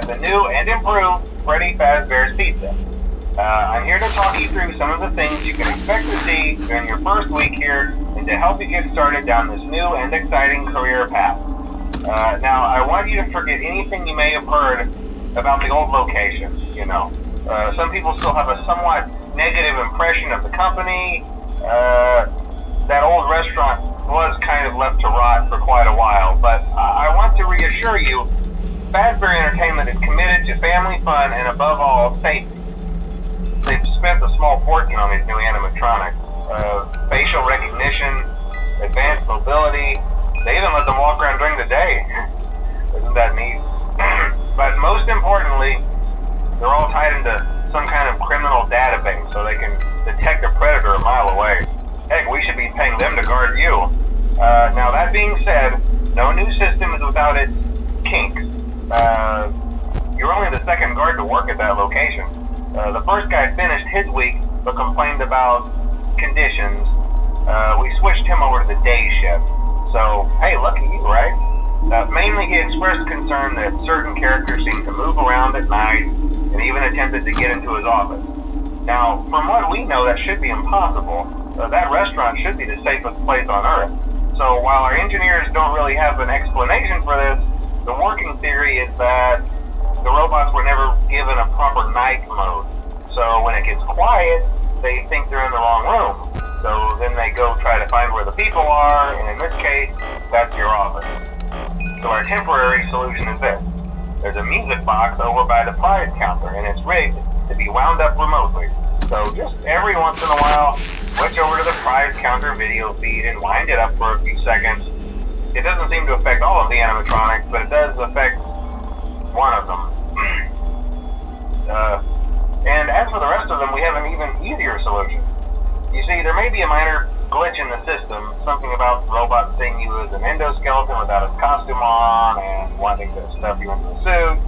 at the new and improved Freddy Fazbear's Pizza. I'm here to talk you through some of the things you can expect to see during your first week here and to help you get started down this new and exciting career path. Now, I want you to forget anything you may have heard about the old location. Some people still have a somewhat negative impression of the company. That old restaurant was kind of left to rot for quite a while, but I want to reassure you, Fazbear Entertainment is committed to family fun and above all, safety. They've spent a small fortune on these new animatronics. Facial recognition, advanced mobility. They even let them walk around during the day. Isn't that neat? But most importantly, they're all tied into some kind of criminal database so they can detect a predator a mile away. Heck, we should be paying them to guard you. Now that being said, no new system is without its kinks. You're only the second guard to work at that location. The first guy finished his week but complained about conditions. We switched him over to the day shift. So, hey, lucky you, right? Mainly he expressed concern that certain characters seemed to move around at night and even attempted to get into his office. Now, from what we know, that should be impossible. That restaurant should be the safest place on Earth. So while our engineers don't really have an explanation for this, the working theory is that the robots were never given a proper night mode. So when it gets quiet, they think they're in the wrong room. So then they go try to find where the people are, and in this case, that's your office. So our temporary solution is this. There's a music box over by the prize counter, and it's rigged to be wound up remotely. So just every once in a while, switch over to the prize counter video feed and wind it up for a few seconds. It doesn't seem to affect all of the animatronics, but it does affect one of them. And as for the rest of them, we have an even easier solution. You see, there may be a minor glitch in the system, something about the robot seeing you as an endoskeleton without his costume on and wanting to stuff you into a suit.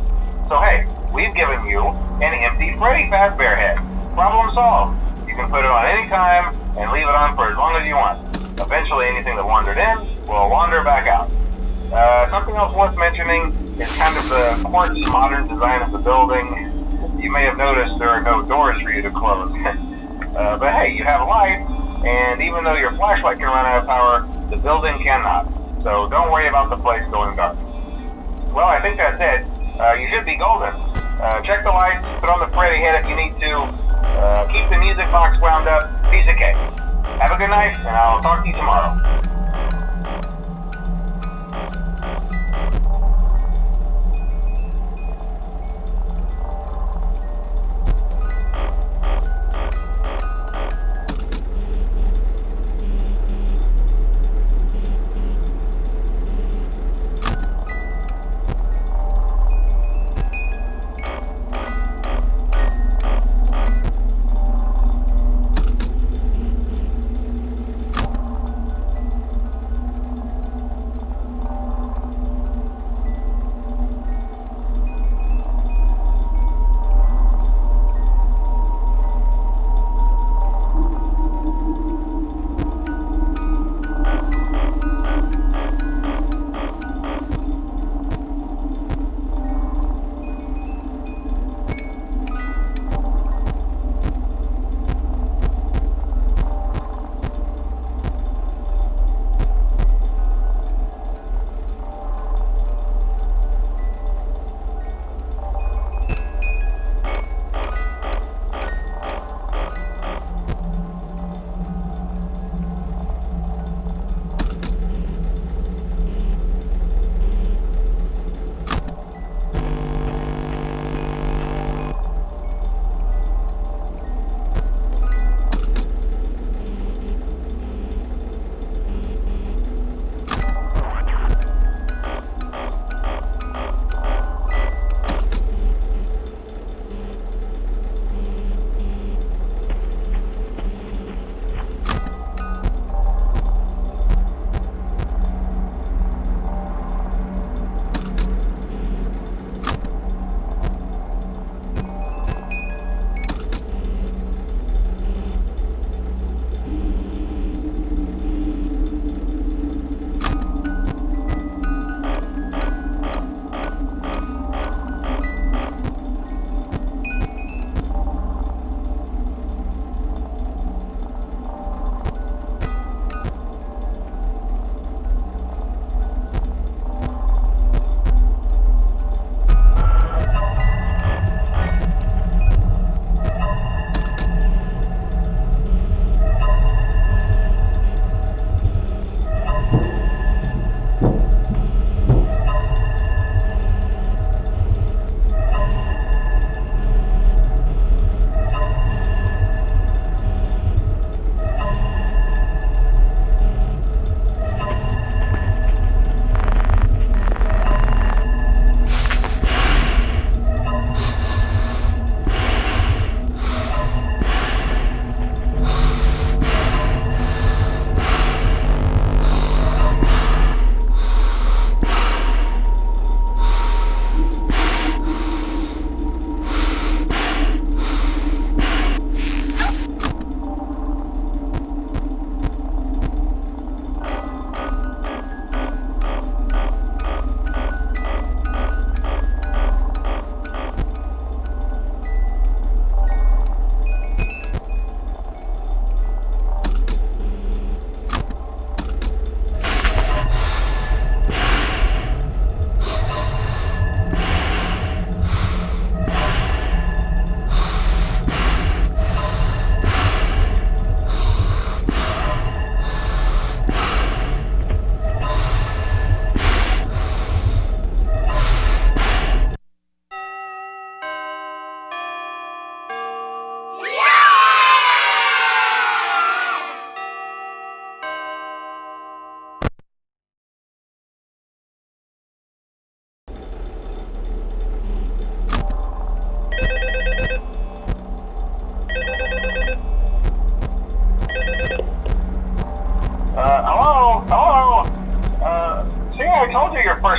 So hey, we've given you an empty Freddy Fazbear head. Problem solved. You can put it on any time and leave it on for as long as you want. Eventually anything that wandered in will wander back out. Something else worth mentioning is kind of the quirky modern design of the building. You may have noticed there are no doors for you to close. But hey, you have a light, and even though your flashlight can run out of power, the building cannot. So don't worry about the place going dark. Well, I think that's it. You should be golden. Check the lights, put on the Freddy head if you need to. Keep the music box wound up. Piece of cake. Have a good night, and I'll talk to you tomorrow.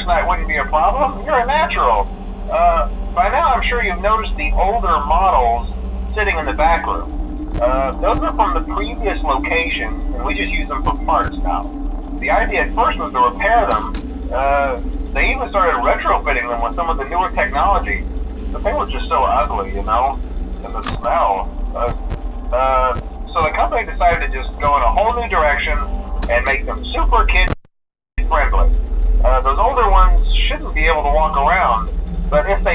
first night wouldn't be a problem. You're a natural. By now, I'm sure you've noticed the older models sitting in the back room. Those are from the previous location, and we just use them for parts now. The idea at first was to repair them. They even started retrofitting them with some of the newer technology, but they were just so ugly, and the smell. So the company decided to just go in a whole new direction and make them super kid-friendly. Those older ones shouldn't be able to walk around, but if they